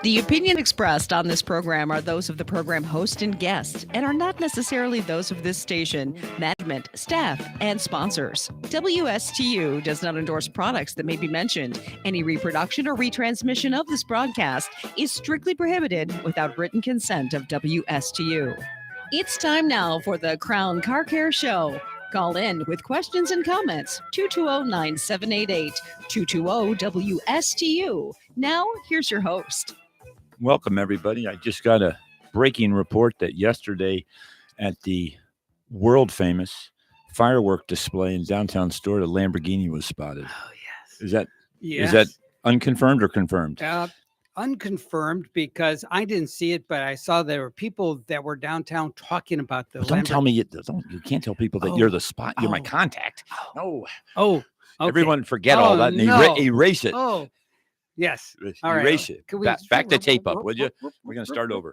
The opinion expressed on this program are those of the program host and guest and are not necessarily those of this station, management, staff, and sponsors. WSTU does not endorse products that may be mentioned. Any reproduction or retransmission of this broadcast is strictly prohibited without written consent of WSTU. It's time now for the Crown Car Care Show. Call in with questions and comments, 220-9788, 220-WSTU. Now, here's your host. Welcome, everybody. I just got a breaking report that yesterday at the world-famous firework display in downtown Store, a Lamborghini was spotted. Oh, yes. Is that unconfirmed or confirmed? Unconfirmed, because I didn't see it, but I saw there were people that were downtown talking about the. Don't tell me you can't tell people that you're the spot. You're my contact. Oh, okay. Okay. Everyone forget all that and erase it. Oh, yes. All erase right. it. Back the tape up, would you? We're going to start over.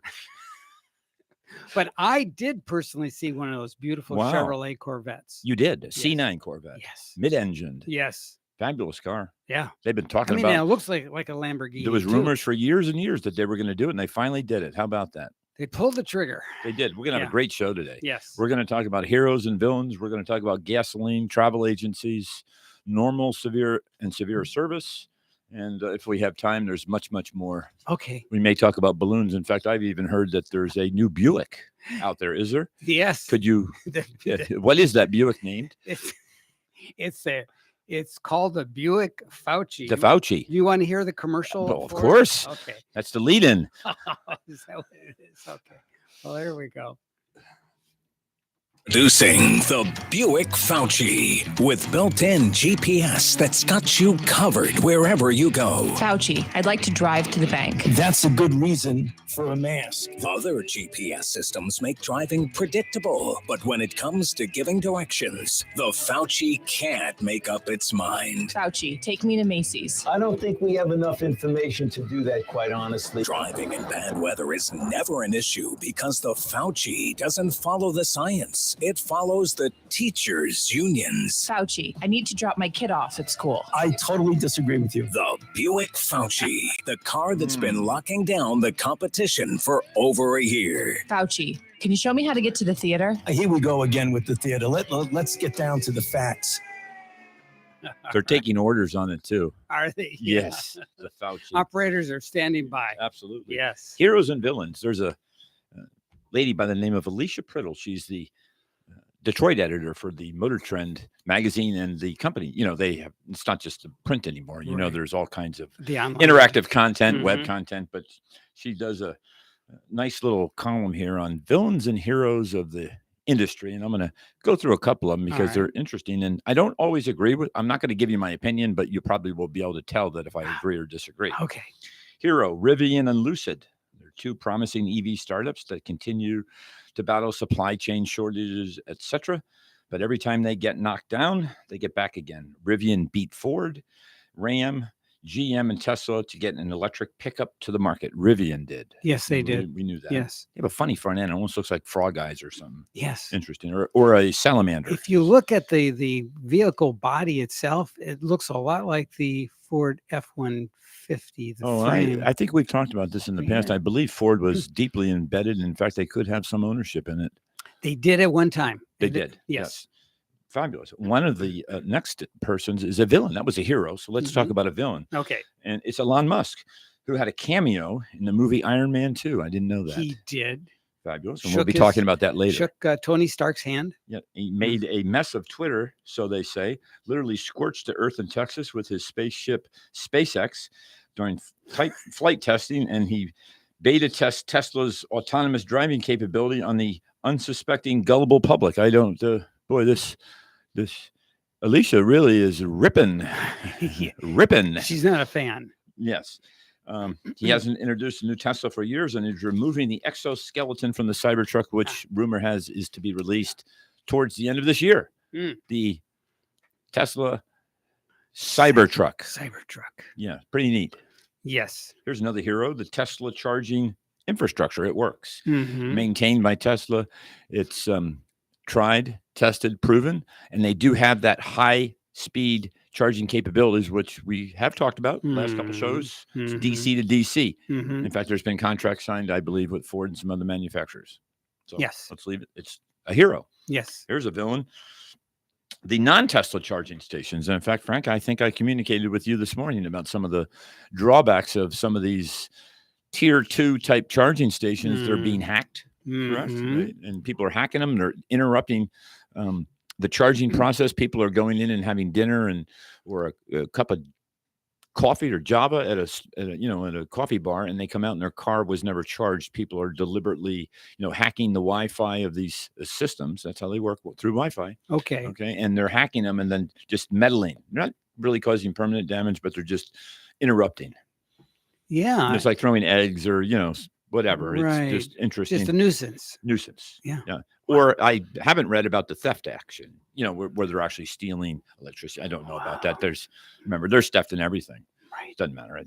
But I did personally see one of those beautiful Chevrolet Corvettes. You did? Yes. C9 Corvette. Yes. Mid-engined. Yes. Fabulous car. Yeah. They've been talking about it. It looks like a Lamborghini. There was rumors for years and years that they were going to do it, and they finally did it. How about that? They pulled the trigger. They did. We're going to have a great show today. Yes. We're going to talk about heroes and villains. We're going to talk about gasoline, travel agencies, normal, severe, and severe service. And if we have time, there's much, much more. Okay. We may talk about balloons. In fact, I've even heard that there's a new Buick out there. Is there? Yes. Could you? What is that Buick named? It's called the Buick Fauci. The Fauci. You want to hear the commercial? Well, of course. Okay. That's the lead-in. Is that what it is? Okay. Well, there we go. Introducing the Buick Fauci with built-in GPS that's got you covered wherever you go. Fauci, I'd like to drive to the bank. That's a good reason for a mask. Other GPS systems make driving predictable, but when it comes to giving directions, the Fauci can't make up its mind. Fauci, take me to Macy's. I don't think we have enough information to do that, quite honestly. Driving in bad weather is never an issue because the Fauci doesn't follow the science. It follows the teachers' unions. Fauci, I need to drop my kid off at school. I totally disagree with you. The Buick Fauci, the car that's been locking down the competition for over a year. Fauci, can you show me how to get to the theater? Here we go again with the theater. Let's get down to the facts. They're taking orders on it, too. Are they? Yes. The Fauci. Operators are standing by. Absolutely. Yes. Heroes and villains. There's a lady by the name of Alicia Priddle. She's the Detroit editor for the Motor Trend magazine and the company. You know, it's not just the print anymore. You know, there's all kinds of interactive content, web content, but she does a nice little column here on villains and heroes of the industry. And I'm going to go through a couple of them because they're interesting. And I don't always agree I'm not going to give you my opinion, but you probably will be able to tell that if I agree or disagree. Okay. Hero, Rivian and Lucid. They're two promising EV startups that continue to battle supply chain shortages, etc. But every time they get knocked down, they get back again. Rivian beat Ford, Ram, GM, and Tesla to get an electric pickup to the market. Rivian did. Yes, they did. We knew that. Yes. They have a funny front end. It almost looks like Frog Eyes or something. Yes. Interesting. Or a salamander. If you look at the vehicle body itself, it looks a lot like the Ford F-150. I think we've talked about this in the past. I believe Ford was deeply embedded. In fact, they could have some ownership in it. They did at one time. They did. Yes. Fabulous. One of the next persons is a villain. That was a hero. So let's talk about a villain. Okay. And it's Elon Musk, who had a cameo in the movie Iron Man 2. I didn't know that. He did. Fabulous. And we'll be talking about that later. Shook Tony Stark's hand. Yeah. He made a mess of Twitter, so they say, literally scorched the earth in Texas with his spaceship SpaceX during flight testing. And he beta test Tesla's autonomous driving capability on the unsuspecting, gullible public. I don't, this Alicia really is ripping. She's not a fan. Yes. He hasn't introduced a new Tesla for years and is removing the exoskeleton from the Cybertruck, which rumor has is to be released towards the end of this year. The Tesla Cybertruck. Yeah, pretty neat. Yes. Here's another hero, the Tesla charging infrastructure. It works. Maintained by Tesla. It's tried, tested, proven, and they do have that high speed charging capabilities, which we have talked about last couple shows. It's DC to DC. Mhm. In fact, there's been contracts signed, I believe, with Ford and some other manufacturers. So Yes. let's leave it. It's a hero. Yes. Here's a villain. The non-Tesla charging stations. And in fact, Frank, I think I communicated with you this morning about some of the drawbacks of some of these tier 2 type charging stations. They're being hacked, correct? Right? And people are hacking them. They're interrupting the charging process. People are going in and having dinner or a cup of coffee or Java at a coffee bar, and they come out and their car was never charged. People are deliberately, hacking the Wi-Fi of these systems. That's how they work, through Wi-Fi. Okay. Okay. And they're hacking them and then just meddling. They're not really causing permanent damage, but they're just interrupting. Yeah. And it's like throwing eggs or, whatever. Right. It's just interesting. Just a nuisance. Yeah. Or I haven't read about the theft action, where they're actually stealing electricity. I don't know about that. There's theft in everything. Right. Doesn't matter.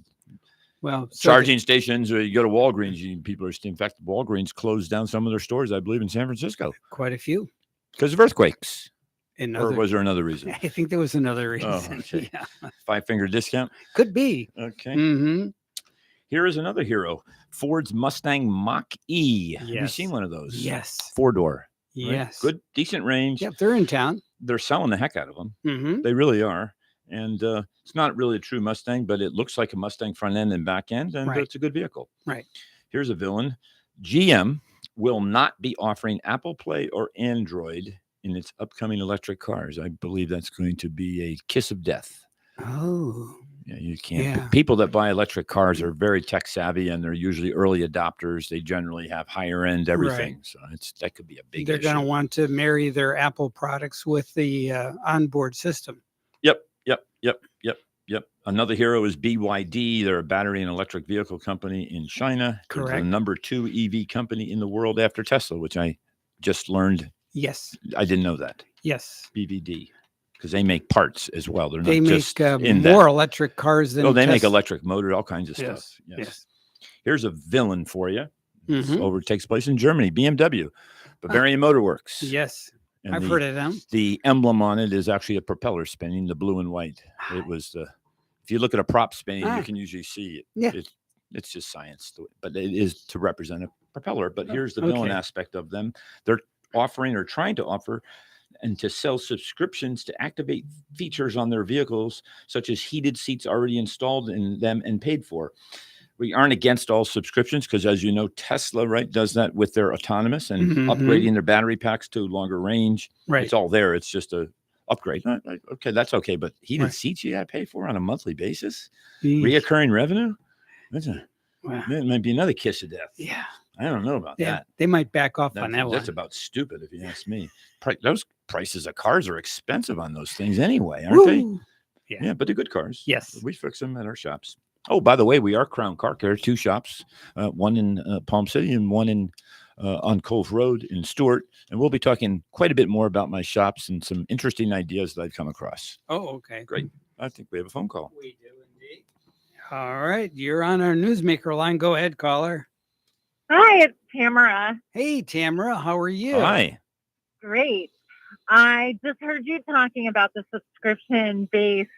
Well, Charging stations, or you go to Walgreens, people are in fact, Walgreens closed down some of their stores, I believe, in San Francisco quite a few. because of earthquakes. Another, Or was there another reason? I think there was another reason. Oh, okay. Yeah. 5-finger discount. Could be. Okay. Mm-hmm. Here is another hero, Ford's Mustang Mach-E. Have you Yes. seen one of those? Yes. 4-door. Right? Yes. Good, decent range. Yep. They're in town. They're selling the heck out of them. Mm-hmm. They really are. And it's not really a true Mustang, but it looks like a Mustang front end and back end, and Right. it's a good vehicle. Right. Here's a villain. GM will not be offering Apple Play or Android in its upcoming electric cars. I believe that's going to be a kiss of death. Oh. Yeah, you can't. Yeah. People that buy electric cars are very tech savvy, and they're usually early adopters. They generally have higher end everything. So that could be a big They're issue. going to want to marry their Apple products with the onboard system. Yep. Another hero is BYD. They're a battery and electric vehicle company in China. They're Correct. the number 2 EV company in the world after Tesla, which I just learned. Yes. I didn't know that. Yes. BVD, because they make parts as well. They're not They make just in more that. electric cars than They make Tesla. electric motors, all kinds of Yes. stuff. Yes. Here's a villain for you. Mhm. Takes place in Germany, BMW, Bavarian Motor Works. Yes. And I've heard of them. The emblem on it is actually a propeller spinning, the blue and white. It was if you look at a prop spinning, you can usually see it. Yeah. It's just science, but it is to represent a propeller. But here's the villain aspect of them. They're offering or trying to offer and to sell subscriptions to activate features on their vehicles, such as heated seats already installed in them and paid for. We aren't against all subscriptions because, as you know, Tesla, right, does that with their autonomous and upgrading their battery packs to longer range. Right. It's all there. It's just a upgrade. Okay, that's okay. But heated Right. seats you got to pay for on a monthly basis? Yeesh. Reoccurring revenue? Wow. That might be another kiss of death. Yeah. I don't know about Yeah. that. They might back off on that That's one. about stupid if you ask me. Those prices of cars are expensive on those things anyway, aren't they? Woo. Yeah, but they're good cars. Yes. We fix them at our shops. Oh, by the way, we are Crown Car Care, 2 shops, one in Palm City and one on Cove Road in Stewart. And we'll be talking quite a bit more about my shops and some interesting ideas that I've come across. Oh, okay. Great. I think we have a phone call. We do indeed. All right. You're on our newsmaker line. Go ahead, caller. Hi, it's Tamara. Hey, Tamara. How are you? Hi. Great. I just heard you talking about the subscription-based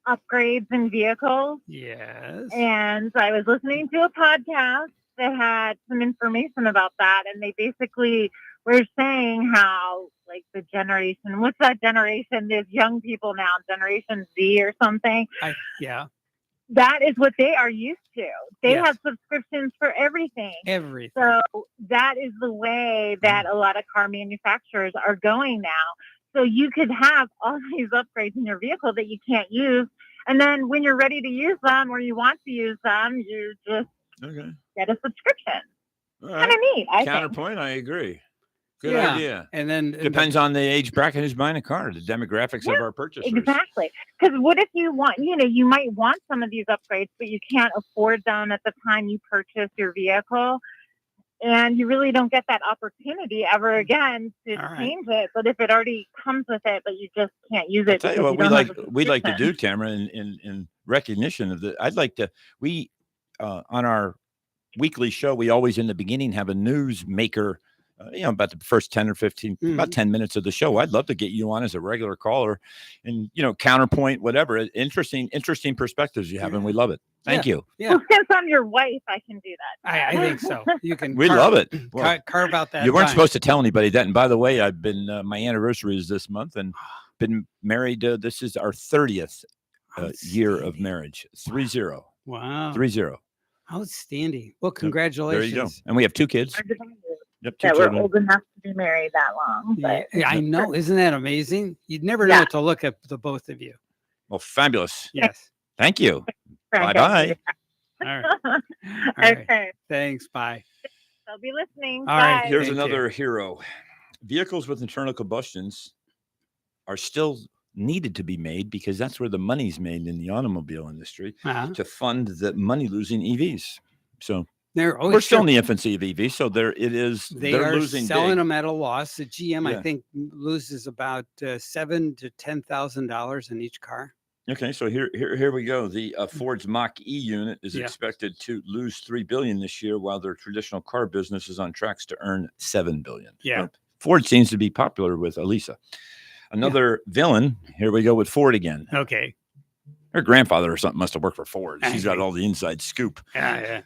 upgrades in vehicles, Yes. and I was listening to a podcast that had some information about that, and they basically were saying how, like, the generation, what's that generation? There's young people now, Generation Z or something. Yeah. That is what they are used to. They Yes. have subscriptions for everything. Everything. So that is the way that a lot of car manufacturers are going now. So you could have all these upgrades in your vehicle that you can't use. And then when you're ready to use them or you want to use them, you just get a subscription. All Kind right. of neat, I think. Counterpoint, I agree. Good Yeah. idea. And then Depends on the age bracket who's buying a car, the demographics of our purchasers. Exactly. Because what if you want, you might want some of these upgrades, but you can't afford them at the time you purchase your vehicle. And you really don't get that opportunity ever again to All right. change it. But if it already comes with it, but you just can't use I'll it. tell you because what don't have a we'd like to subscription. do, Tamara, in recognition of the. I'd like to. We on our weekly show, we always in the beginning have a news maker about the first 10 or 15, about 10 minutes of the show. I'd love to get you on as a regular caller and, counterpoint, whatever. Interesting perspectives you have, and we love it. Thank you. Yeah. Well, since I'm your wife, I can do that. I think so. You can. We love it. Well, carve out that. you weren't time. supposed to tell anybody that. And by the way, I've been, my anniversary is this month, and been married. This is our 30th year of marriage. 30. Wow. 30. Outstanding. Well, congratulations. There you go. And we have 2 kids. Yep, 2 That children. we're old enough to be married that long. But Yeah, I know. Isn't that amazing? You'd never know Yeah. it to look at the both of you. Well, fabulous. Yes. Thank you. Frank, Bye-bye. All right. All right. Okay. Thanks. Bye. I'll be listening. All right. Bye. Here's Thank another hero. Vehicles with internal combustions are still needed to be made because that's where the money's made in the automobile industry Uh-huh. to fund the money-losing EVs. So We're we're still in the infancy of EVs. So there it is. They They're are losing selling big. them at a loss. The GM, Yeah. I think, loses about $7,000 to $10,000 in each car. Okay, so here we go. The Ford's Mach-E unit is Yeah. expected to lose $3 billion this year, while their traditional car business is on tracks to earn $7 billion. Yeah. Well, Ford seems to be popular with Elisa. Another villain. Here we go with Ford again. Okay. Her grandfather or something must have worked for Ford. She's got Okay. all the inside scoop. Yeah.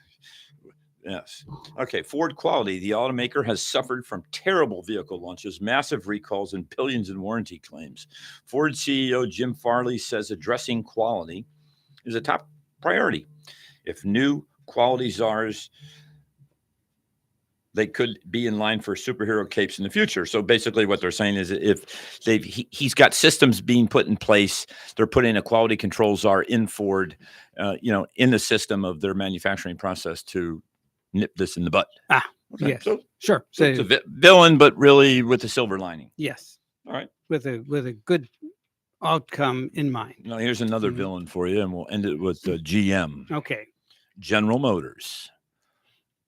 Yes. Okay. Ford quality. The automaker has suffered from terrible vehicle launches, massive recalls, and billions in warranty claims. Ford CEO Jim Farley says addressing quality is a top priority. If new quality czars, they could be in line for superhero capes in the future. So basically what they're saying is if he's got systems being put in place, they're putting a quality control czar in Ford, in the system of their manufacturing process to nip this in the butt. Okay. Yes. So Sure. it's a villain, but really with a silver lining. Yes. All right. With a good outcome in mind. Now here's another Mhm. villain for you, and we'll end it with GM, Okay. General Motors.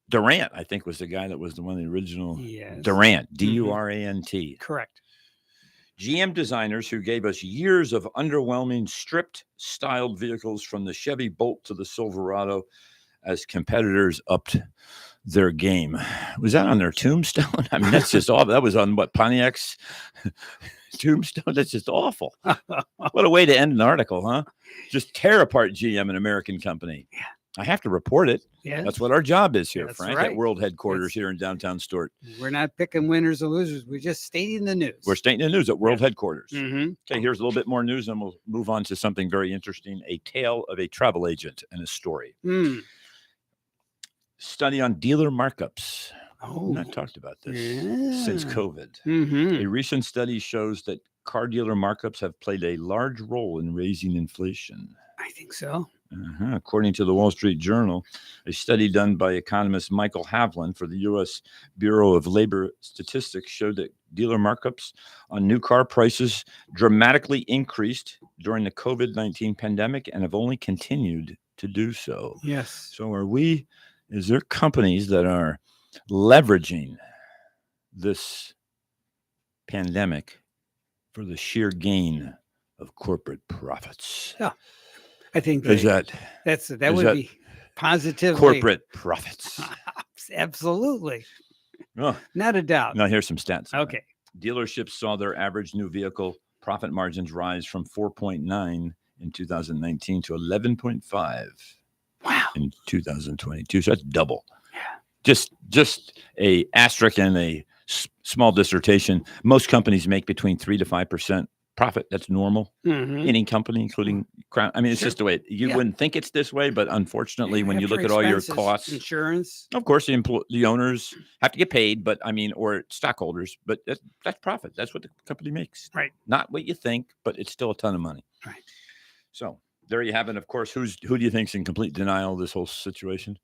Durant, I think, was the guy that was the one, the original. Yes. Durant, Durant. Correct. GM designers who gave us years of underwhelming stripped styled vehicles from the Chevy Bolt to the Silverado as competitors upped their game. Was that on their tombstone? I mean, that's just awful. That was on what, Pontiac's tombstone? That's just awful. What a way to end an article, huh? Just tear apart GM, an American company. Yeah. I have to report it. Yeah. That's what our job is here, That's Frank, right. at World Headquarters It's- here in downtown Stewart. We're not picking winners or losers. We're just stating the news. We're stating the news at World Headquarters. Mm-hmm. Okay, here's a little bit more news, and we'll move on to something very interesting, a tale of a travel agent and a story. Study on dealer markups. Oh. We've not talked about this since Yeah. COVID. Mm-hmm. A recent study shows that car dealer markups have played a large role in raising inflation. I think so. According to the Wall Street Journal, a study done by economist Michael Havlin for the U.S. Bureau of Labor Statistics showed that dealer markups on new car prices dramatically increased during the COVID-19 pandemic and have only continued to do so. Yes. So is there companies that are leveraging this pandemic for the sheer gain of corporate profits? Yeah. I think Is that that would that be positively corporate profits? Absolutely. Oh, Not a doubt. now here's some stats. on that. Okay. Dealerships saw their average new vehicle profit margins rise from 4.9 in 2019 to 11.5 Wow. in 2022. So that's double. Yeah. Just a asterisk and a small dissertation. Most companies make between 3 to 5% profit. That's normal. Mm-hmm. Any company, including Crown. I mean, it's Sure. just the way you Yeah. wouldn't think it's this way, but unfortunately, when you look at all your costs, insurance. of course, the owners have to get paid, but I mean, or stockholders, but that's profit. That's what the company makes. Right. Not what you think, but it's still a ton of money. Right. So there you have it. Of course, who do you think's in complete denial of this whole situation?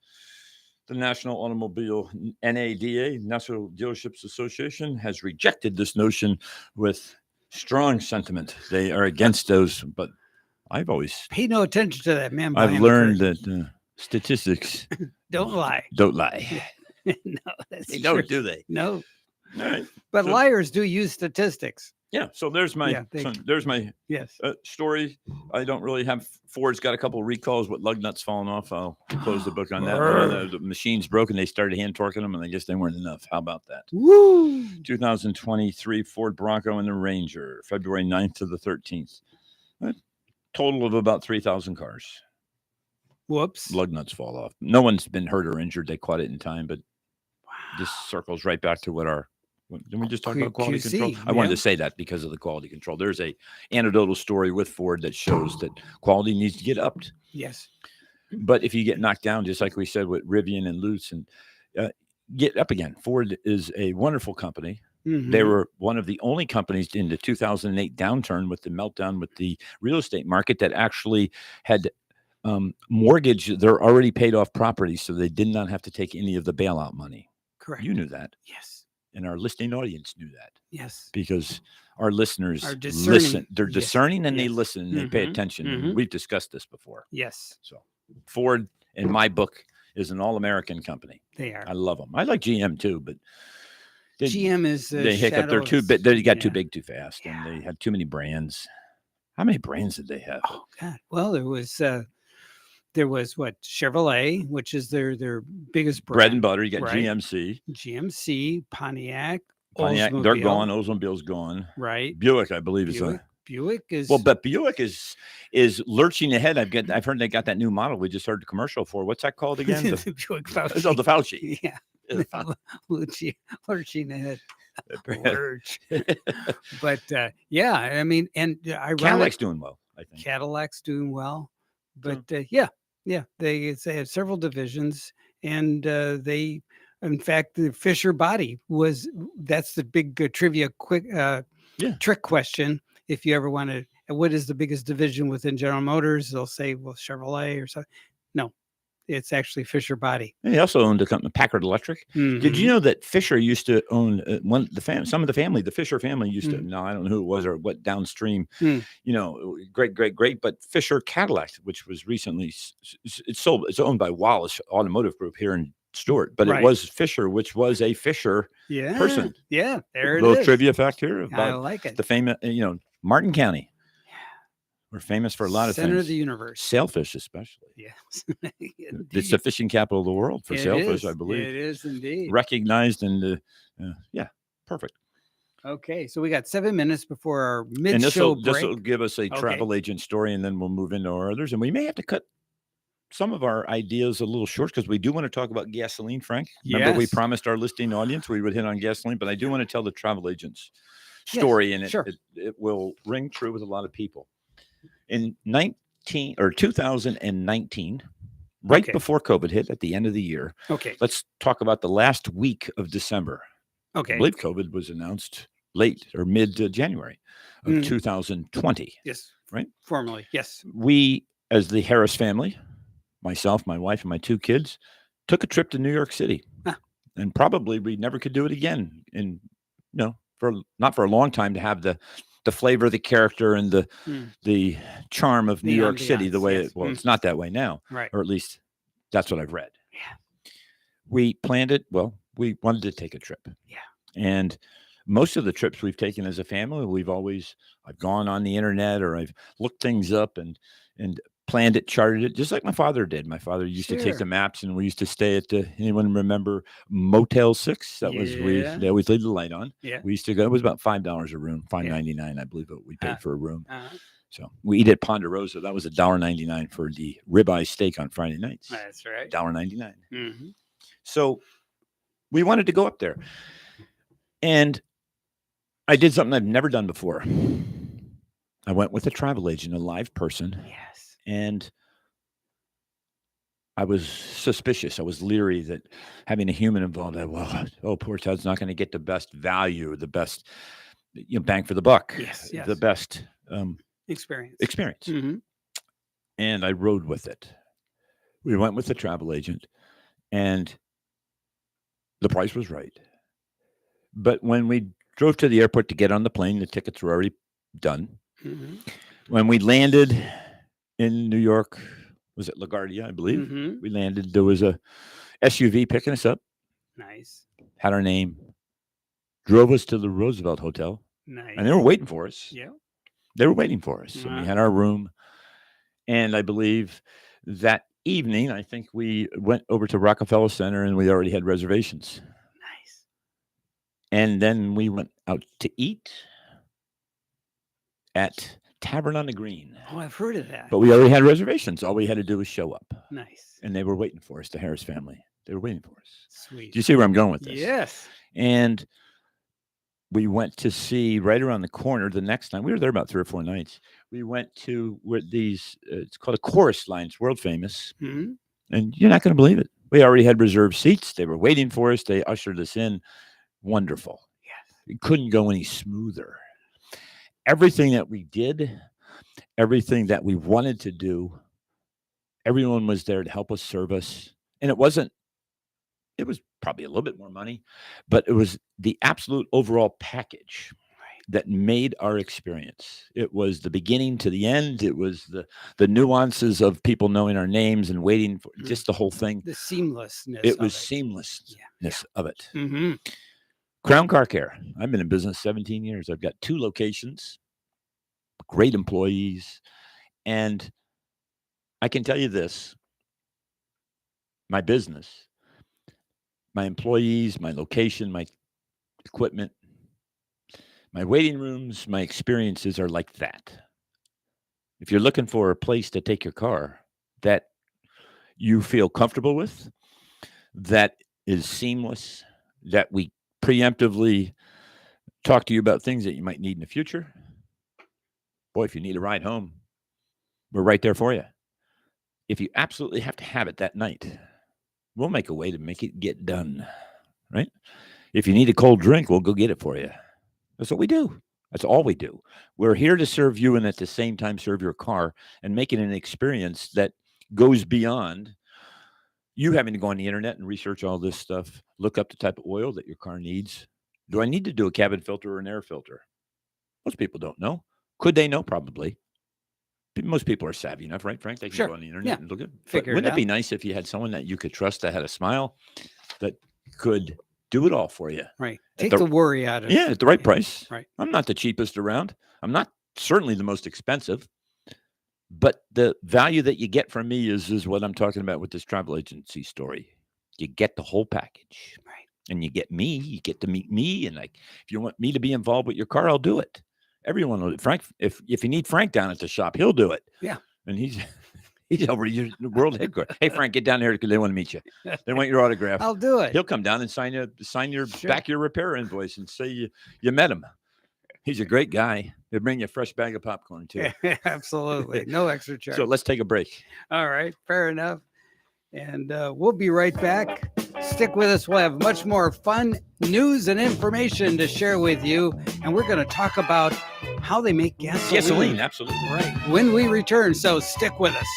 The National Automobile NADA, National Dealerships Association, has rejected this notion with strong sentiment. They are against those, but I've always Pay no attention to that man. I've behind the learned curtain. that statistics Don't lie. don't lie. No, that's They true. don't, do they? No, All right. but So- liars do use statistics. Yeah. So there's my Yes. story. I don't really have. Ford's got a couple of recalls with lug nuts falling off. I'll close the book on that. The machine's broken. They started hand torquing them, and I guess they weren't enough. How about that? Woo! 2023 Ford Bronco and the Ranger, February 9th to the 13th. A total of about 3,000 cars. Whoops. Lug nuts fall off. No one's been hurt or injured. They caught it in time, but this circles right back to what our. Didn't we just talk about quality QC, control? I wanted to say that because of the quality control. There's a anecdotal story with Ford that shows that quality needs to get upped. Yes. But if you get knocked down, just like we said with Rivian and Lutz, and get up again. Ford is a wonderful company. Mhm. They were one of the only companies in the 2008 downturn with the meltdown with the real estate market that actually had mortgaged their already paid off properties, so they did not have to take any of the bailout money. Correct. You knew that. Yes. And our listening audience knew that. Yes. Because our listeners Are discerning. listen. They're Yes. discerning and they Yes. listen and they pay Mhm. attention. Mhm. We've discussed this before. Yes. So Ford, in my book, is an all-American company. They are. I love them. I like GM too, but GM is they hiccup. shadow They're of too the big. They got too yeah. big too fast, Yeah. and they had too many brands. How many brands did they have? Oh God. Well, there was what Chevrolet, which is their biggest brand. Bread and butter. You got right? GMC, GMC, Pontiac, Pontiac. They're Oldsmobile, gone. Oldsmobile's gone. right? Buick, I believe, is Buick is well, but Buick is lurching ahead. I've heard they got that new model. We just heard the commercial for. What's that called again? the Buick Fauci. Oh, the Fauci. Yeah. Lurching ahead. Lurch. But yeah, I mean, and Cadillac's doing well, I think. Cadillac's doing well, but yeah, they have several divisions, and they, in fact, the Fisher body that's the big trivia trick question. If you ever want to, what is the biggest division within General Motors? They'll say, well, Chevrolet or something. No, it's actually Fisher body. He also owned a company, Packard Electric. Did you know that Fisher used to own some of the family? The Fisher family used to. No, I don't know who it was or what downstream. You know, great. But Fisher Cadillac, which was recently it's owned by Wallace Automotive Group here in Stuart, but Right. it was Fisher, which was a Fisher person. Yeah, there it Little is. trivia fact here I about like it. the famous, Martin County. We're famous for a lot of Center things. of the universe. Sailfish, especially. Yes. It's the fishing capital of the world for sailfish, is. I believe. It is indeed. Recognized and perfect. Okay, so we got 7 minutes before our And mid-show this will break. give us a travel agent story, and then we'll move into our others. And we may have to cut some of our ideas a little short because we do want to talk about gasoline, Frank. Remember, we Yes. promised our listening audience we would hit on gasoline, but I do want to tell the travel agent's story, and sure. it will ring true with a lot of people. In 2019, right Okay. before COVID hit at the end of the year, Okay. let's talk about the last week of December. Okay. I believe COVID was announced late or mid-January of 2020. Yes. Right? Formally. Yes. We, as the Harris family, myself, my wife, and my two kids, took a trip to New York City. Huh. And probably we never could do it again. And not for a long time to have the flavor, the character, and the charm of New The York City the ambiance, way yes. it's not that way now. Right. Or at least that's what I've read. Yeah. We planned it. Well, we wanted to take a trip. Yeah. And most of the trips we've taken as a family, I've gone on the internet or I've looked things up and planned it, charted it, just like my father did. My father used to take Sure. the maps, and we used to stay at anyone remember Motel 6? That was they always leave the light on. Yeah. We used to go. It was about $5 a room, $5.99, I believe, what we paid for a room. Uh-huh. So we eat at Ponderosa. That was $1.99 for the ribeye steak on Friday nights. That's right. $1.99. Mm-hmm. So we wanted to go up there, and I did something I've never done before. I went with a travel agent, a live person. Yes. And I was suspicious. I was leery that having a human involved, poor Todd's not going to get the best value, the best bang for the buck, Yes. the best Experience. experience. And I rode with it. We went with the travel agent, and the price was right. But when we drove to the airport to get on the plane, the tickets were already done. Mm-hmm. When we landed in New York, was it LaGuardia, I believe? Mm-hmm. We landed. There was a SUV picking us up, Nice. had our name, drove us to the Roosevelt Hotel, Nice. And they were waiting for us. Yeah. They were waiting for us. And Uh-huh. we had our room. And I believe that evening, I think we went over to Rockefeller Center and we already had reservations. Nice. And then we went out to eat at Tavern on the Green. Oh, I've heard of that. But we already had reservations. All we had to do was show up. Nice. And they were waiting for us, the Harris family. They were waiting for us. Sweet. Do you see where I'm going with this? Yes. And we went to see right around the corner the next night. We were there about 3 or 4 nights. We went to where these, it's called a Chorus Line. It's world famous. Mm-hmm. And you're not going to believe it. We already had reserved seats. They were waiting for us. They ushered us in. Wonderful. Yes. It couldn't go any smoother. Everything that we did, everything that we wanted to do, everyone was there to help us, serve us. And it was probably a little bit more money, but it was the absolute overall package that made our experience. It was the beginning to the end. It was the nuances of people knowing our names and waiting for just the whole thing. The seamlessness. It was seamlessness of it. Mm-hmm. Crown Car Care. I've been in business 17 years. I've got 2 locations, great employees. And I can tell you this, my business, my employees, my location, my equipment, my waiting rooms, my experiences are like that. If you're looking for a place to take your car that you feel comfortable with, that is seamless, that we preemptively talk to you about things that you might need in the future. Boy, if you need a ride home, we're right there for you. If you absolutely have to have it that night, we'll make a way to make it get done, right? If you need a cold drink, we'll go get it for you. That's what we do. That's all we do. We're here to serve you and at the same time serve your car and make it an experience that goes beyond you having to go on the internet and research all this stuff, look up the type of oil that your car needs. Do I need to do a cabin filter or an air filter? Most people don't know. Could they know? Probably. Most people are savvy enough, right, Frank? They can go on the internet and look at it. Wouldn't it be nice if you had someone that you could trust that had a smile that could do it all for you? Right. Take the worry out of it. Yeah, at the right price. Right. I'm not the cheapest around. I'm not certainly the most expensive. But the value that you get from me is what I'm talking about with this travel agency story. You get the whole package. Right. And you get me. You get to meet me. And like, if you want me to be involved with your car, I'll do it. Everyone will. Frank, if you need Frank down at the shop, he'll do it. Yeah. And he's over your world headquarters. Hey, Frank, get down here because they want to meet you. They want your autograph. I'll do it. He'll come down and sign your back your repair invoice and say you met him. He's a great guy. He'll bring you a fresh bag of popcorn too. Absolutely. No extra charge. So let's take a break. All right. Fair enough. And we'll be right back. Stick with us. We'll have much more fun news and information to share with you. And we're going to talk about how they make gasoline. Gasoline, absolutely. Right. When we return. So stick with us.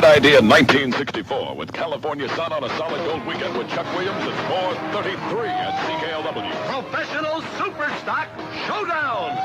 Idea in 1964 with California Sun on a solid gold weekend with Chuck Williams at 4:33 at CKLW. Professional Superstock Showdown.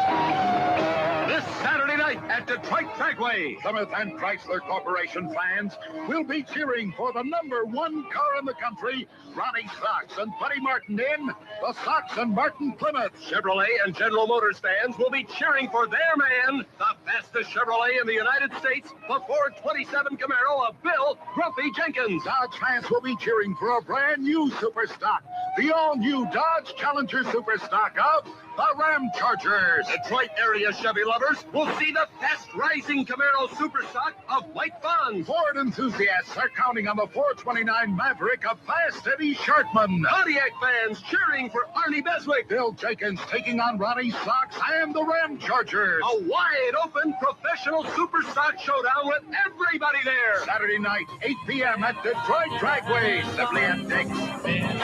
This Saturday night at Detroit Dragway. Plymouth and Chrysler Corporation fans will be cheering for the #1 car in the country, Ronnie Sox and Buddy Martin in the Sox and Martin Plymouth. Chevrolet and General Motors fans will be cheering for their man, the fastest Chevrolet in the United States, the Ford 27 Camaro of Bill Grumpy Jenkins. Dodge fans will be cheering for a brand new super stock, the all-new Dodge Challenger super stock of the Ram Chargers. Detroit area Chevy lovers will see the fast-rising Camaro super stock of Mike Bond. Ford enthusiasts are counting on the 429 Maverick of Fast Eddie Shartman. Pontiac fans cheering for Arnie Beswick. Bill Jenkins taking on Ronnie Sox and the Ram Chargers. A wide-open professional super stock showdown with everybody there. Saturday night, 8 p.m. at Detroit Dragway. Simply antiques.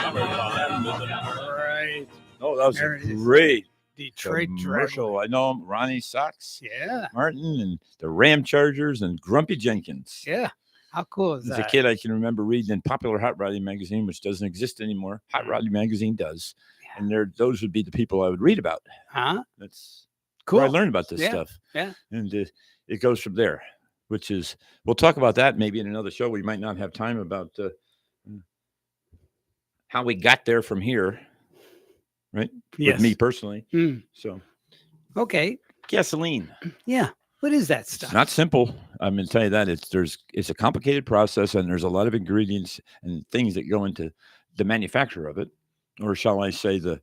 Summertime. Right. Oh, that was There a it is. great Detroit commercial. I know him, Ronnie Sox, Yeah. Martin, and the Ram Chargers, and Grumpy Jenkins. Yeah. How cool is As that? a kid, I can remember reading in Popular Hot Rodding magazine, which doesn't exist anymore. Hot Rodding magazine does, and those would be the people I would read about. Huh? That's Cool. where I learned about this Yeah, stuff. yeah. And it goes from there, which is we'll talk about that maybe in another show. We might not have time about how we got there from here, right? Yes. With me personally. Mm. So Okay. gasoline. Yeah. What is that It's stuff? not simple. I'm going to tell you that it's a complicated process, and there's a lot of ingredients and things that go into the manufacture of it, or shall I say, the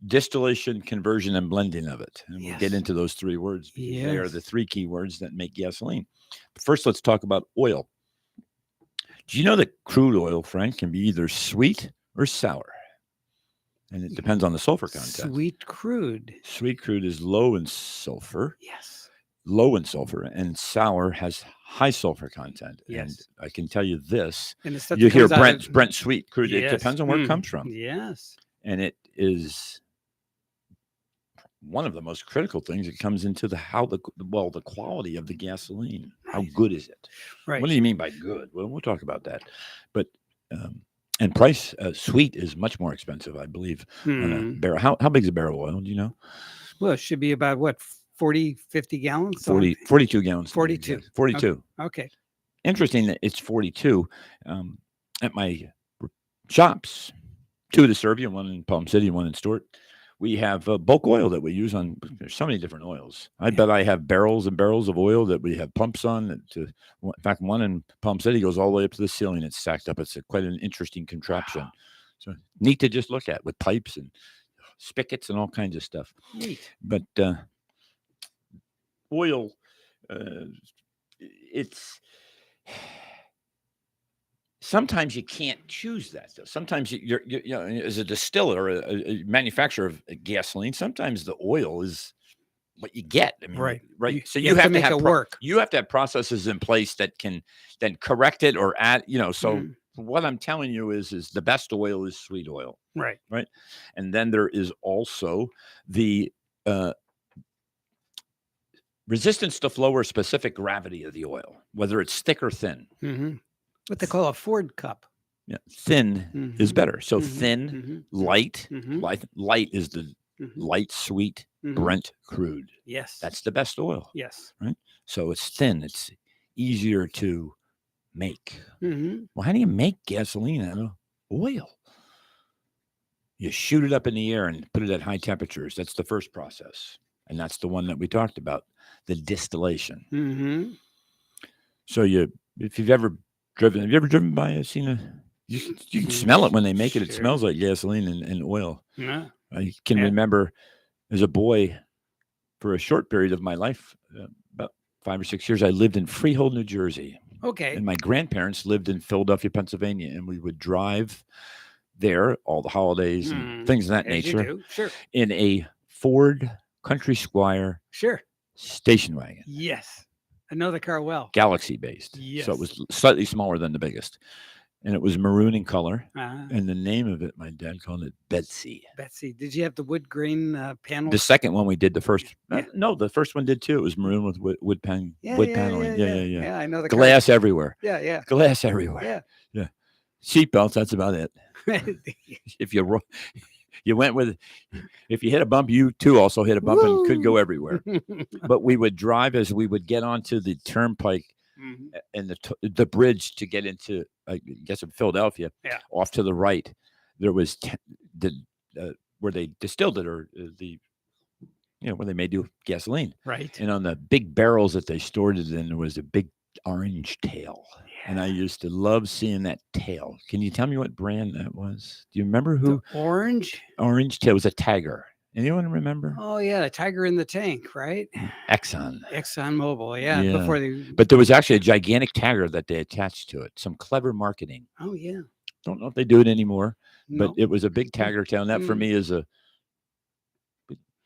distillation, conversion, and blending of it. And we'll get Yes. into those three words because they are Yes. the three key words that make gasoline. But first, let's talk about oil. Do you know that crude oil, Frank, can be either sweet or sour? And it depends on the sulfur content. Sweet crude. Sweet crude is low in sulfur. Yes. Low in sulfur, and sour has high sulfur content. Yes. And I can tell you this: And the stuff you that hear comes out of- Brent sweet crude. It Yes. depends on where it Mm. comes from, Yes. and it is one of the most critical things that comes into the quality of the gasoline. How Right. good is it? Right. What do you mean by good? Well, we'll talk about that. But and price sweet is much more expensive, I believe, on a Hmm. barrel. How big is a barrel of oil? Do you know? Well, it should be about what, 40, 50 gallons? 42 gallons. to be 42. exact. 42. Okay. Interesting that it's 42 at my shops, two to serve you, one in Palm City, one in Stewart. We have bulk oil that we use on. There's so many different oils. I bet I have barrels and barrels of oil that we have pumps on. In fact, one in Palm City goes all the way up to the ceiling. It's stacked up. It's quite an interesting contraption. Wow. So neat to just look at with pipes and spigots and all kinds of stuff. Neat. But oil, it's sometimes you can't choose that. Though. Sometimes you're as a distiller or a manufacturer of gasoline, sometimes the oil is what you get. I mean, Right. right. So you have to make it work. You have to have processes in place that can then correct it or add. So Mm. what I'm telling you is the best oil is sweet oil. Right. Right. And then there is also the resistance to flow or specific gravity of the oil, whether it's thick or thin. Hmm. What they call a Ford cup. Yeah. Thin is Mhm. better. So Mhm. thin, Mhm. light, Mhm. light is the Mhm. light, sweet Mhm. Brent crude. Yes. That's the best oil. Yes. So it's thin. It's easier to make. Hmm. Well, how do you make gasoline out of oil? You shoot it up in the air and put it at high temperatures. That's the first process. And that's the one that we talked about, the distillation. Hmm. So if you've ever driven, have you ever driven by you can smell it when they make it. It Sure. smells like gasoline and oil. Yeah. I can Yeah. remember as a boy for a short period of my life, about 5 or 6 years, I lived in Freehold, New Jersey. Okay. And my grandparents lived in Philadelphia, Pennsylvania. And we would drive there all the holidays and things of that As you nature do. Sure. in a Ford Country Squire Sure. station wagon. Yes. I know the car well. Galaxy based. So Yes. it was slightly smaller than the biggest. And it was maroon in color. Uh, And the name of it, my dad called it Betsy. Betsy, did you have the wood grain panels? The second one we did, the first, Yeah. no, the first one did too. It was maroon with wood paneling. Yeah. Yeah, I know the car. Glass everywhere. Yeah, Glass everywhere. yeah. Seatbelts, that's about it. Yeah. If you You went with, if you hit a bump, you too also hit a bump and could go Woo! everywhere. But we would drive as we would get onto the turnpike Mhm. and the bridge to get into, I guess, in Philadelphia. Yeah. Off to the right, there was where they distilled it, or where they made gasoline. Right. And on the big barrels that they stored it in, there was a big orange tail. And I used to love seeing that tail. Can you tell me what brand that was? Do you remember who? The orange. Orange tail was a Tiger. Anyone remember? Oh yeah, the tiger in the tank, right? Exxon. ExxonMobil. Yeah. Yeah. Before they. But there was actually a gigantic tagger that they attached to it. Some clever marketing. Oh yeah. Don't know if they do it anymore, but No. it was a big tagger tail. And that for me is a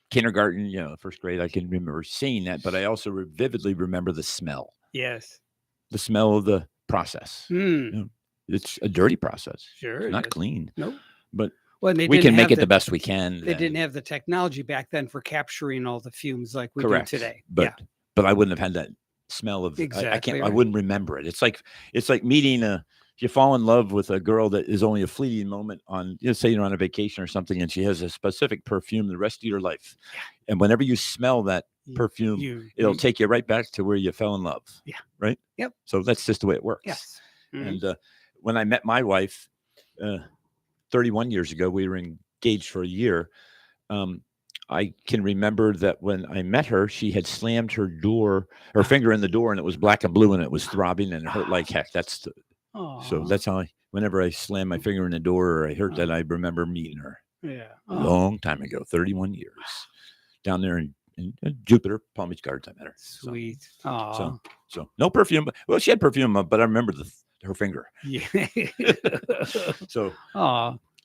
kindergarten, first grade. I can remember seeing that, but I also vividly remember the smell. Yes. The smell of the process. It's a dirty process. Sure. It's not clean. Nope. But well, they we didn't can make have it the best we can. They didn't have the technology back then for capturing all the fumes like we Correct. do today. But I wouldn't have had that smell of. Exactly. I wouldn't remember it. It's like meeting if you fall in love with a girl that is only a fleeting moment on, say you're on a vacation or something, and she has a specific perfume the rest of your life. Yeah. And whenever you smell that perfume, it'll take you right back to where you fell in love. Yeah. Right. Yep. So that's just the way it works. Yes. And when I met my wife 31 years ago, we were engaged for a year. I can remember that when I met her, she had slammed her finger in the door, and it was black and blue, and it was throbbing, and it hurt like heck. So that's how whenever I slam my finger in the door or I hurt that, I remember meeting her. Yeah. A long time ago, 31 years, down there in Jupiter, Palm Beach Gardens. I met her. Sweet. So no perfume. Well, she had perfume, but I remember her finger. Yeah.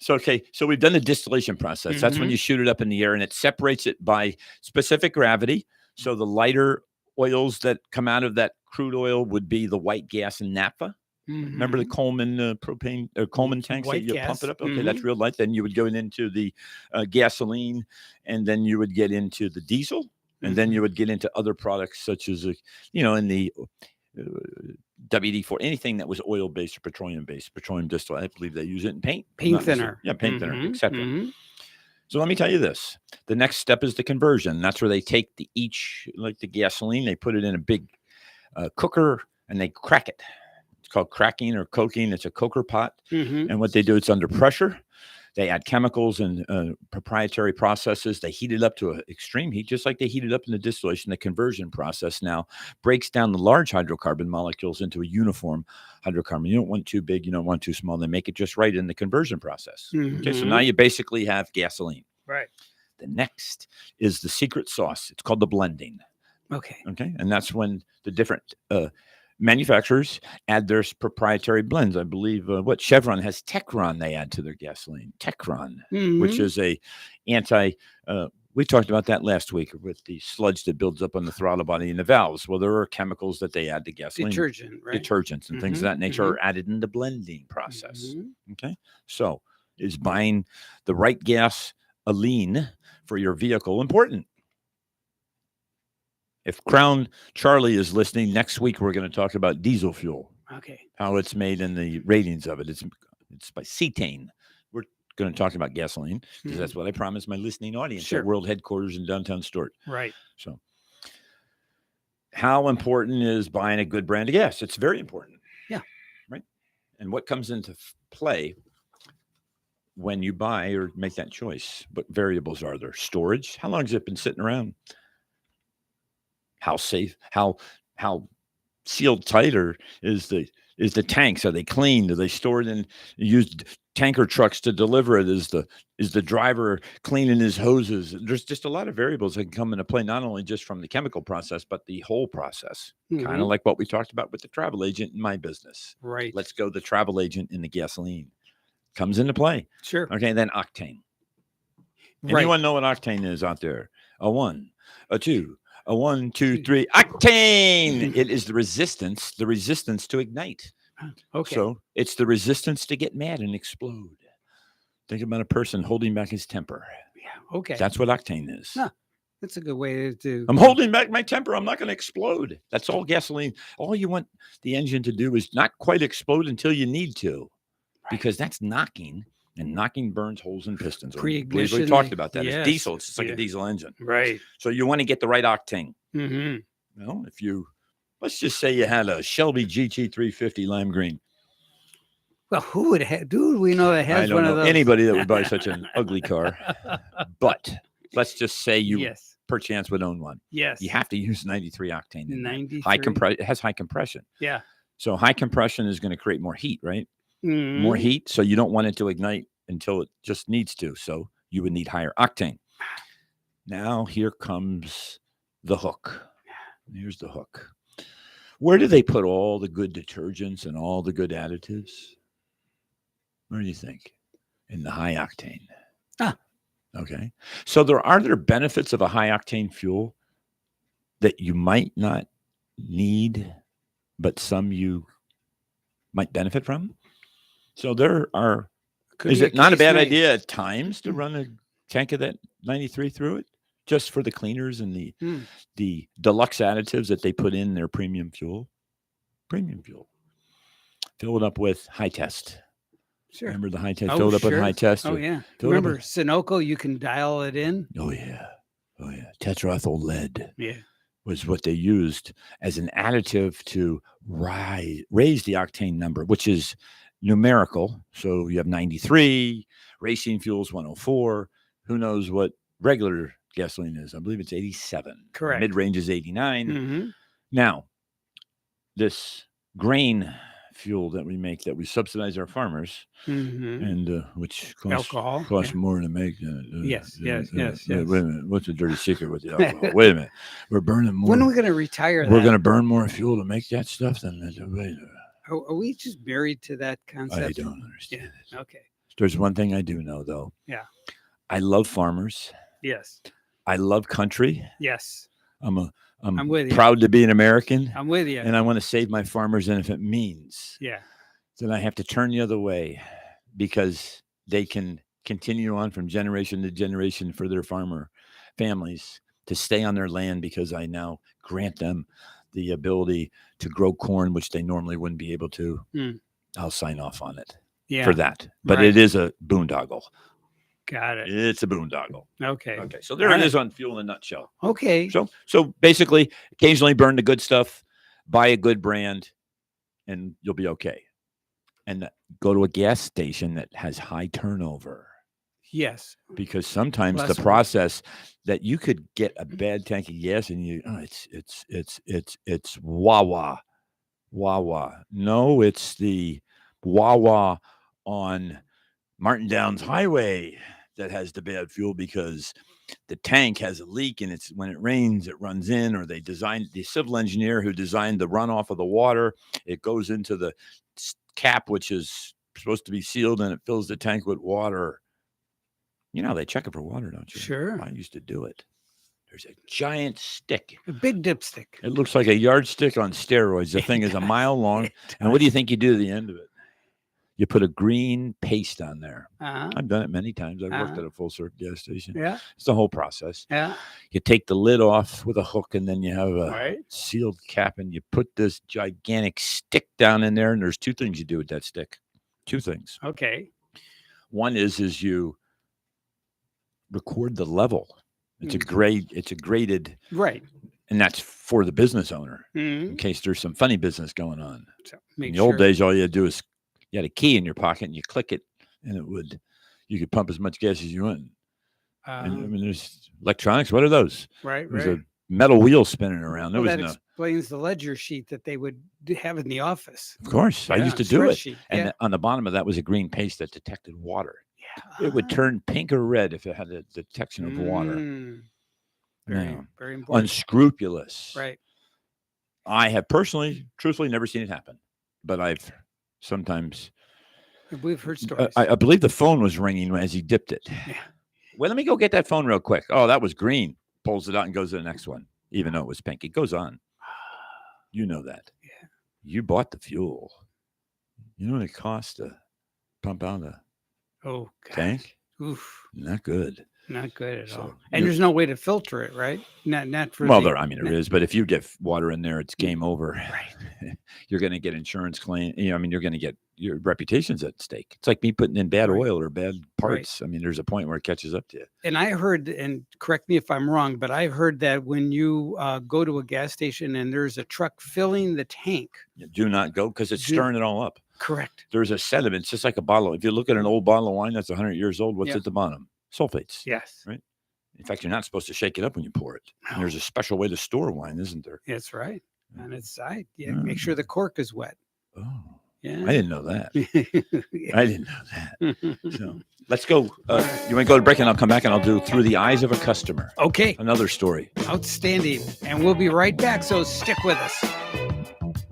Okay. So we've done the distillation process. That's when you shoot it up in the air, and it separates it by specific gravity. So the lighter oils that come out of that crude oil would be the white gas and naphtha. Remember the Coleman propane or Coleman tanks White that you gas. pump it up? Okay, that's real light. Then you would go into the gasoline, and then you would get into the diesel, and then you would get into other products such as, in the WD-40, anything that was oil-based or petroleum-based, petroleum distillate. I believe they use it in paint. Paint thinner. Yeah, paint thinner, etc. So let me tell you this. The next step is the conversion. That's where they take like the gasoline, they put it in a big cooker, and they crack it. It's called cracking or coking. It's a coker pot. And what they do, it's under pressure. They add chemicals and proprietary processes. They heat it up to an extreme heat, just like they heat it up in the distillation. The conversion process now breaks down the large hydrocarbon molecules into a uniform hydrocarbon. You don't want too big. You don't want too small. They make it just right in the conversion process. Okay, so now you basically have gasoline. Right. The next is the secret sauce. It's called the blending. Okay. And that's when the different manufacturers add their proprietary blends. I believe Chevron has Techron they add to their gasoline. Techron, which is a we talked about that last week with the sludge that builds up on the throttle body and the valves. Well, there are chemicals that they add to gasoline. Detergents and things of that nature are added in the blending process. Okay. So is buying the right gasoline for your vehicle important? If Crown Charlie is listening, next week we're going to talk about diesel fuel. Okay. How it's made and the ratings of it. It's by cetane. We're going to talk about gasoline because that's what I promised my listening audience at World Headquarters in downtown Stuart. Right. So how important is buying a good brand of gas? It's very important. Yeah. Right. And what comes into play when you buy or make that choice? What variables are there? Storage. How long has it been sitting around? How safe, how sealed tighter is the tanks? Are they clean? Do they store it in used tanker trucks to deliver it? Is the driver cleaning his hoses? There's just a lot of variables that can come into play, not only just from the chemical process, but the whole process. Kind of like what we talked about with the travel agent in my business. Right. Let's go the travel agent in the gasoline. Comes into play. Sure. Okay, then octane. Right. Anyone know what octane is out there? A 1, a 2. A 1, 2, 3, octane. It is the resistance to ignite. Okay. So it's the resistance to get mad and explode. Think about a person holding back his temper. Yeah. Okay. That's what octane is. Huh. That's a good way to. I'm holding back my temper. I'm not going to explode. That's all gasoline. All you want the engine to do is not quite explode until you need to, because that's knocking. and knocking burns holes in pistons. We Pre-ignition, talked about that. yes. It's diesel. It's just like Yeah. a diesel engine. Right. So you want to get the right octane. Mm-hmm. Well, if you, let's just say you had a Shelby GT350 lime green. Well, who would have? Dude, we know that has I don't one know of those. anybody that would buy such an ugly car. But let's just say you Yes. perchance would own one. Yes. You have to use 93 octane. In 93. High it has high compression. Yeah. So high compression is going to create more heat, right? Mhm. More heat. So you don't want it to ignite until it just needs to. So you would need higher octane. Now here comes the hook. Here's the hook. Where do they put all the good detergents and all the good additives? Where do you think? In the high octane. Okay. So are there benefits of a high octane fuel that you might not need, but some you might benefit from? So there are. Is it not a bad idea at times to run a tank of that 93 through it, just for the cleaners and the deluxe additives that they put in their premium fuel? Premium fuel. Fill it up with high test. Sure. Remember the high test? Fill it up with high test. Oh, yeah. Fill it up Remember with- Sunoco? You can dial it in. Oh, yeah. Oh, yeah. Tetraethyl lead. Yeah. Was what they used as an additive to raise the octane number, which is numerical. So you have 93, racing fuels 104. Who knows what regular gasoline is? I believe it's 87. Correct. Mid-range is 89. Mm-hmm. Now, this grain fuel that we make, that we subsidize our farmers, Mm-hmm. and which costs Alcohol. more to make. Yes. Wait a minute. What's the dirty secret with the alcohol? Wait a minute. We're burning more. When are we going to retire that? We're going to burn more fuel to make that stuff than Are we just married to that concept? I don't understand it. Okay. There's one thing I do know, though. Yeah. I love farmers. Yes. I love country. Yes. I'm with you. proud to be an American. I'm with you. And I want to save my farmers. And if it means Yeah. then I have to turn the other way, because they can continue on from generation to generation for their farmer families to stay on their land, because I now grant them the ability to grow corn, which they normally wouldn't be able to. I'll sign off on it for that. But it is a boondoggle. Got it. It's a boondoggle. Okay. Okay. So there it is on fuel in a nutshell. Okay. So basically, occasionally burn the good stuff, buy a good brand, and you'll be okay. And go to a gas station that has high turnover. Yes. Because sometimes Less the process that you could get a bad tank of gas and it's Wawa. No, it's the Wawa on Martin Downs Highway that has the bad fuel, because the tank has a leak, and it's when it rains, it runs in, or the civil engineer who designed the runoff of the water, it goes into the cap, which is supposed to be sealed, and it fills the tank with water. You know, they check it for water, don't you? Sure. I used to do it. There's a giant stick. A big dipstick. It looks like a yardstick on steroids. The thing is a mile long. And what do you think you do at the end of it? You put a green paste on there. Uh-huh. I've done it many times. I've worked at a full-service gas station. Yeah. It's the whole process. Yeah. You take the lid off with a hook, and then you have a Right. sealed cap, and you put this gigantic stick down in there. And there's two things you do with that stick. Two things. Okay. One is you record the level. It's a graded, Right. and that's for the business owner Mhm. in case there's some funny business going on. So In the old days, all you had to do is you had a key in your pocket, and you click it, and you could pump as much gas as you want. And, I mean, there's electronics. What are those? Right. There's Right. a metal wheel spinning around. There Well, was that explains the ledger sheet that they would have in the office. of course, I Yeah, used to do it. spreadsheet. And Yeah. on the bottom of that was a green paste that detected water. Yeah. It would turn pink or red if it had a detection of water. Very, Now, very important. unscrupulous. Right. I have truthfully, never seen it happen, but I've sometimes. We've heard stories. I believe the phone was ringing as he dipped it. Yeah. Well, let me go get that phone real quick. Oh, that was green. Pulls it out and goes to the next one, even though it was pink. It goes on. You know that. Yeah. You bought the fuel. You know what it costs to pump out a Oh, God. tank? Oof. Not good. Not good at So all. And there's no way to filter it, right? Not for well, the, there is, but if you get water in there, it's game over. Right. You're going to get insurance claim. I mean, you're going to get your reputation's at stake. It's like me putting in bad Right. oil or bad parts. I mean, there's a point where it catches up to you. And I heard, and correct me if I'm wrong, but I heard that when you go to a gas station and there's a truck filling the tank. You do not go because it's stirring it all up. Correct. There's a sediment. It's just like a bottle. If you look at an old bottle of wine that's 100 years old, what's Yeah. at the bottom? Sulfates. Yes. Right. In fact, you're not supposed to shake it up when you pour it. And there's a special way to store wine, isn't there? That's right. On its side. Yeah. Make sure the cork is wet. Oh, Yeah. I didn't know that. Yeah. I didn't know that. So let's go. You want to go to break and I'll come back and I'll do Through the Eyes of a Customer. Okay. Another story. Outstanding. And we'll be right back. So stick with us.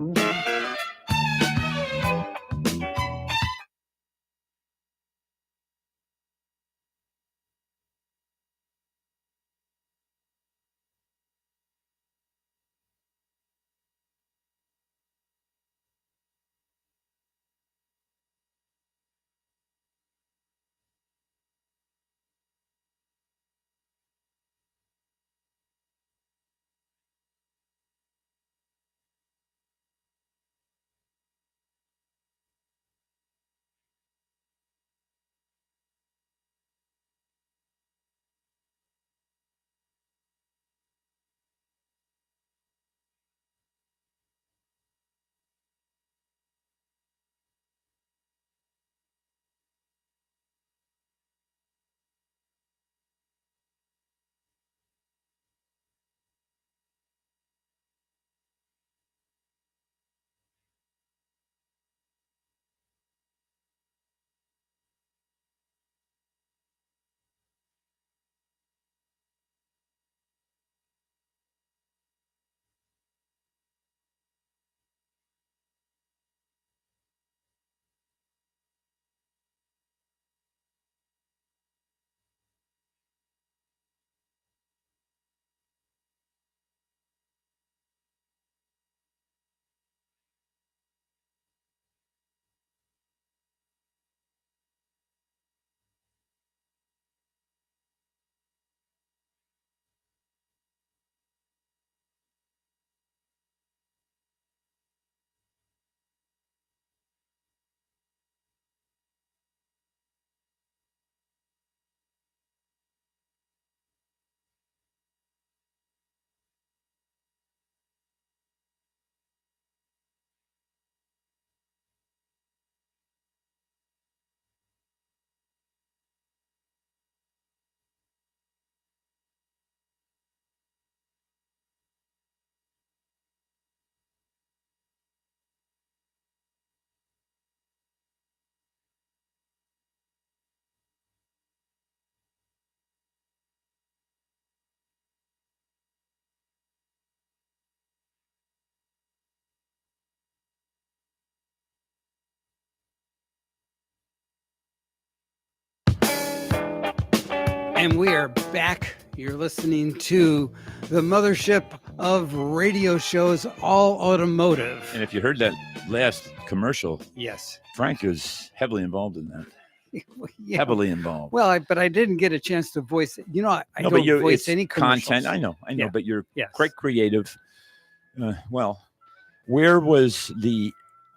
And we are back. You're listening to the mothership of radio shows, All Automotive. And if you heard that last commercial, Yes. Frank is heavily involved in that. Yeah. Heavily involved. Well, but I didn't get a chance to voice it. You know, I No, don't but voice it's any commercials. content. I know, Yeah. but you're Yes. quite creative. Well, where was the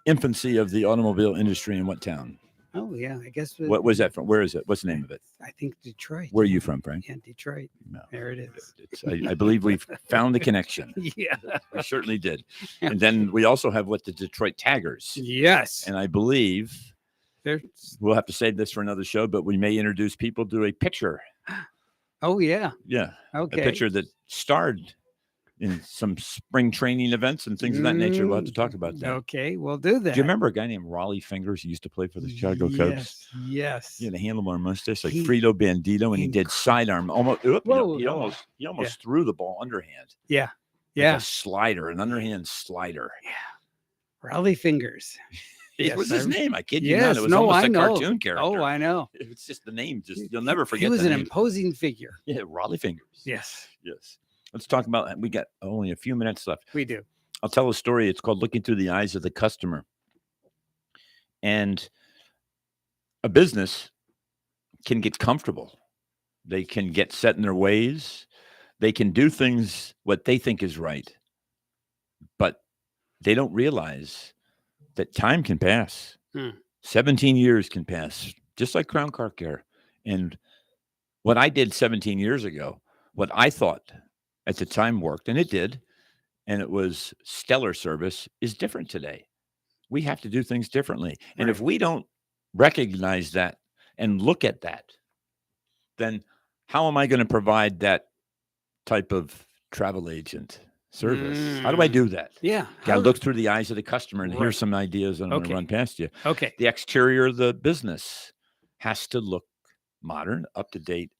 infancy of the automobile industry in what town? Oh, yeah. I guess. What was that from? Where is it? What's the name of it? I think Detroit. Where are you from, Frank? Yeah, Detroit. No. There it is. I believe we've found the connection. Yeah. We certainly did. And then we also have the Detroit Taggers. Yes. And I believe There's. we'll have to save this for another show, but we may introduce people to a picture. Oh, yeah. Yeah. Okay. A picture that starred in some spring training events and things of that nature. We'll have to talk about that. Okay, we'll do that. Do you remember a guy named Raleigh Fingers? He used to play for the Chicago Cubs. Yes. He had a handlebar mustache like He- Frito Bandito, and he did sidearm. Almost, Whoa, he no. almost threw the ball underhand. Yeah. Like Yeah. a slider, an underhand slider. Raleigh Fingers. It Yes, was his I- name. I kid you Yes. not. It was No, almost I a know. cartoon character. Oh, I know. It's just the name. You'll never forget. He was the an name. imposing figure. Yeah, Raleigh Fingers. Yes, Yes. Let's talk about. We got only a few minutes left. we do. I'll tell a story. It's called Looking Through the Eyes of the Customer. And a business can get comfortable They can get set in their ways. They can do things what they think is right, but they don't realize that time can pass. 17 years can pass, just like Crown Car Care. And what I did 17 years ago, what I thought at the time worked, and it did, and it was stellar service, is different today. We have to do things differently. And if we don't recognize that and look at that, then how am I going to provide that type of travel agent service? How do I do that? Yeah. Got to look through the eyes of the customer, and here's some ideas that I'm going to run past you. Okay. The exterior of the business has to look modern, up to date,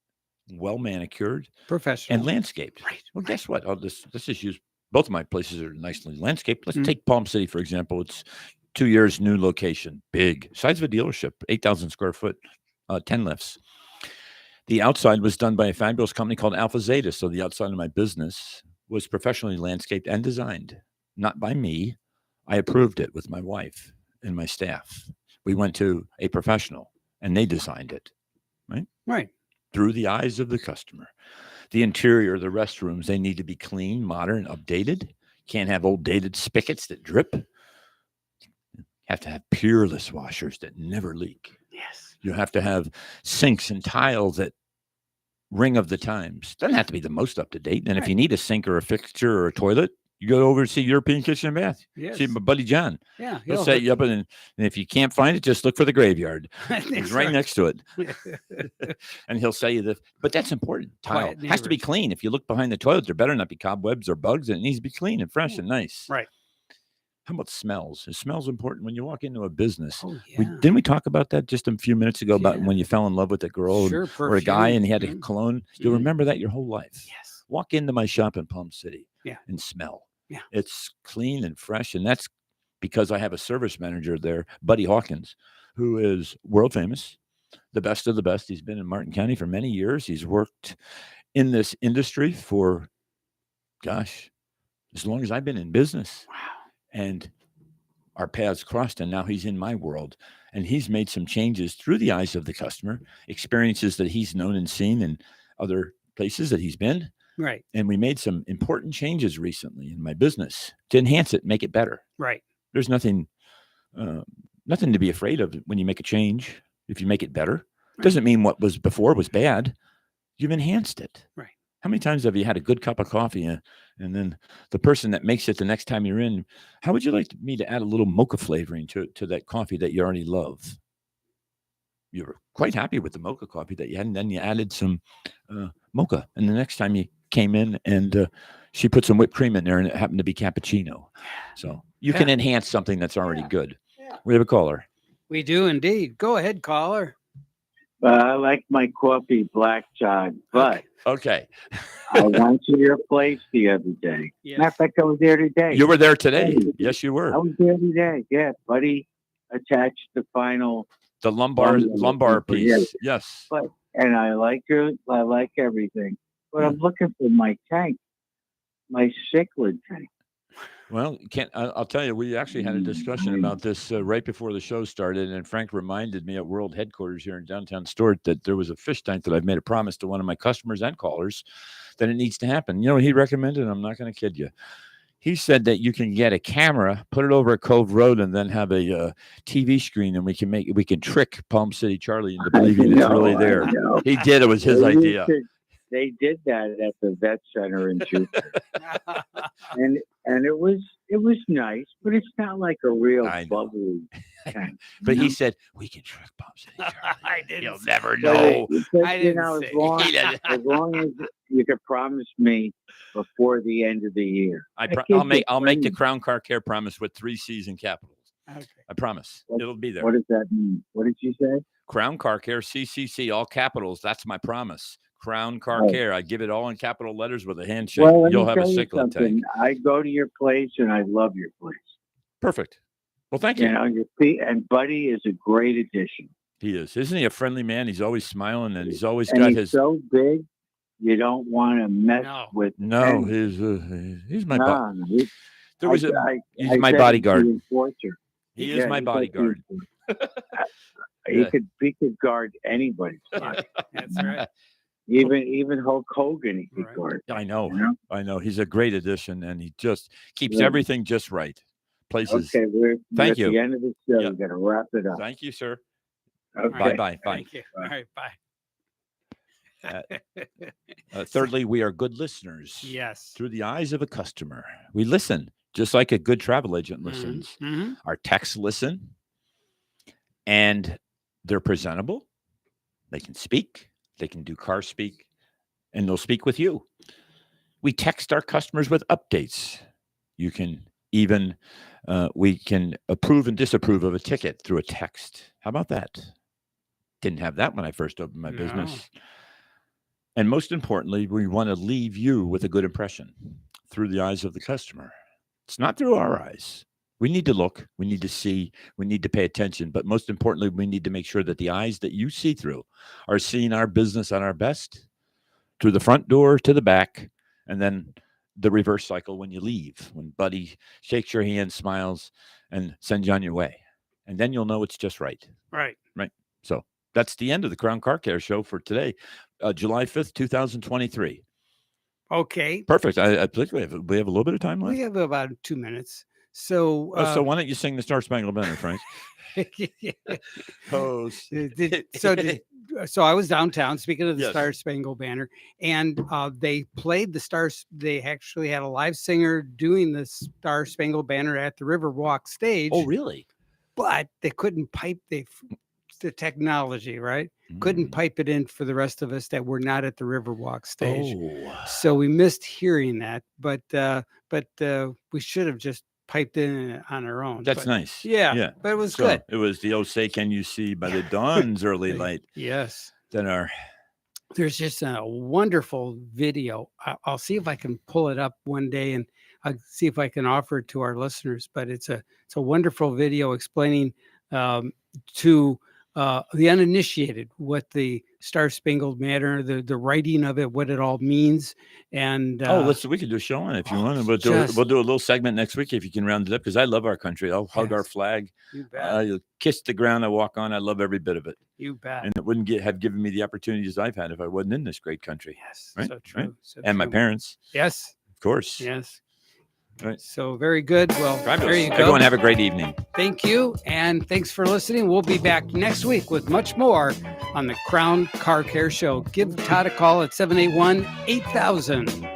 well manicured, Professional, and landscaped. Right. Well, guess what? Let's just use both of my places are nicely landscaped. Let's take Palm City, for example. It's 2 years new location, big, size of a dealership, 8,000 square foot, 10 lifts. The outside was done by a fabulous company called Alpha Zeta. So the outside of my business was professionally landscaped and designed, not by me. I approved it with my wife and my staff. We went to a professional and they designed it, right? Right. Through the eyes of the customer. The interior, the restrooms, they need to be clean, modern, updated. Can't have old dated spigots that drip. Have to have peerless washers that never leak. Yes. You have to have sinks and tiles that ring of the times. Doesn't have to be the most up to date. And if you need a sink or a fixture or a toilet, you go over to see European Kitchen and Bath. Yes. See my buddy John. Yeah. He'll set you up, and if you can't find it, just look for the graveyard. He's right next to it. And he'll say you but that's important. Tile has to be clean. If you look behind the toilet, there better not be cobwebs or bugs, and it needs to be clean and fresh and nice. Right. How about smells? Is smells important when you walk into a business? Oh, yeah. Didn't we talk about that just a few minutes ago about when you fell in love with a girl or a guy and he had a cologne? You'll remember that your whole life. Yes. Walk into my shop in Palm City and smell. Yeah. It's clean and fresh. And that's because I have a service manager there, Buddy Hawkins, who is world famous, the best of the best. He's been in Martin County for many years. He's worked in this industry for, gosh, as long as I've been in business. Wow. And our paths crossed, and now he's in my world. And he's made some changes through the eyes of the customer, experiences that he's known and seen in other places that he's been. Right. And we made some important changes recently in my business to enhance it, make it better. Right. There's nothing to be afraid of when you make a change. If you make it better, it doesn't mean what was before was bad. You've enhanced it. Right. How many times have you had a good cup of coffee and then the person that makes it the next time you're in, how would you like me to add a little mocha flavoring to that coffee that you already love? You were quite happy with the mocha coffee that you had, and then you added some mocha. And the next time you came in and she put some whipped cream in there and it happened to be cappuccino. So you can enhance something that's already good. Yeah. We have a caller. We do indeed. Go ahead, caller. I like my coffee black, John, but okay. I went to your place the other day. Yes. Matter of fact, I was there today. You were there today. Yes, you were. I was there today. Yeah, Buddy attached the final. The lumbar piece. Yes. But and I like everything. But I'm looking for my tank, my cichlid tank. Well, I'll tell you, we actually had a discussion about this right before the show started, and Frank reminded me at World Headquarters here in downtown Stewart that there was a fish tank that I've made a promise to one of my customers and callers that it needs to happen. You know what he recommended? I'm not going to kid you. He said that you can get a camera, put it over a Cove Road, and then have a TV screen, and we can trick Palm City Charlie into believing it's really there. He did. It was his idea. They did that at the vet center in Jupiter. and it was nice, but it's not like a real bubbly tank. But he said, we can trick Palm City Charlie. I didn't. You'll never know. I didn't say. As long as you could promise me before the end of the year. I'll make the Crown Car Care promise with 3 C's in capitals. Okay. I promise. It'll be there. What does that mean? What did you say? Crown Car Care, CCC, all capitals. That's my promise. Crown Car Care. I give it all in capital letters with a handshake. Well, You'll have a cichlid tank. I go to your place and I love your place. Perfect. Well, thank you. And Buddy is a great addition. He is. Isn't he a friendly man? He's always smiling and he's always and got he's his. So big, you don't want to mess with. No, he's my bodyguard. He's my bodyguard. He is my bodyguard. He could guard anybody's body. That's right. Even Hulk Hogan he could guard. I know. You know? I know. He's a great addition, and he just keeps Yeah. everything just right. Places. Okay, we're Thank at you. the end of the show. Yep. We got to wrap it up. Thank you, sir. Okay. Bye. Thank you. All right. Bye. Thirdly, we are good listeners. Yes. Through the eyes of a customer. We listen, just like a good travel agent listens. Mm-hmm. Our techs listen, and they're presentable. They can speak. They can do car speak, and they'll speak with you. We text our customers with updates. You can even, we can approve and disapprove of a ticket through a text. How about that? Didn't have that when I first opened my business. And most importantly, we want to leave you with a good impression through the eyes of the customer. It's not through our eyes. We need to look, we need to see, we need to pay attention. But most importantly, we need to make sure that the eyes that you see through are seeing our business at our best, through the front door to the back, and then the reverse cycle when you leave, when Buddy shakes your hand, smiles, and sends you on your way. And then you'll know it's just right. Right. Right. So that's the end of the Crown Car Care Show for today, July 5th, 2023. Okay. Perfect. I think we have a little bit of time left. We have about 2 minutes. So, So why don't you sing the Star Spangled Banner, Frank? Hose. So I was downtown, speaking of the Yes. Star Spangled Banner, and they played the Stars. They actually had a live singer doing the Star Spangled Banner at the Riverwalk stage. Oh, really? But they couldn't pipe the technology, right? Couldn't pipe it in for the rest of us that were not at the Riverwalk stage. Oh. So we missed hearing that, but we should have just piped in on our own. That's But nice. Yeah, but it was So good. it was the "Oh Say Can You See" by the dawn's early light. Yes. Then our There's just a wonderful video. I'll see if I can pull it up one day and I'll see if I can offer it to our listeners. But it's a wonderful video explaining to the uninitiated what the Star Spangled Banner, the writing of it, what it all means. And we can do a show on it if you want. We'll do a little segment next week if you can round it up, because I love our country. I'll hug our flag. You bet. I'll kiss the ground I walk on. I love every bit of it. You bet. And it wouldn't have given me the opportunities I've had if I wasn't in this great country. Yes, right? so true. Right? So and my true. parents. Yes. Of course. Yes. Right. So very good. Well, Fabulous. there you go. Everyone have a great evening. Thank you. And thanks for listening. We'll be back next week with much more on the Crown Car Care Show. Give Todd a call at 781-8000.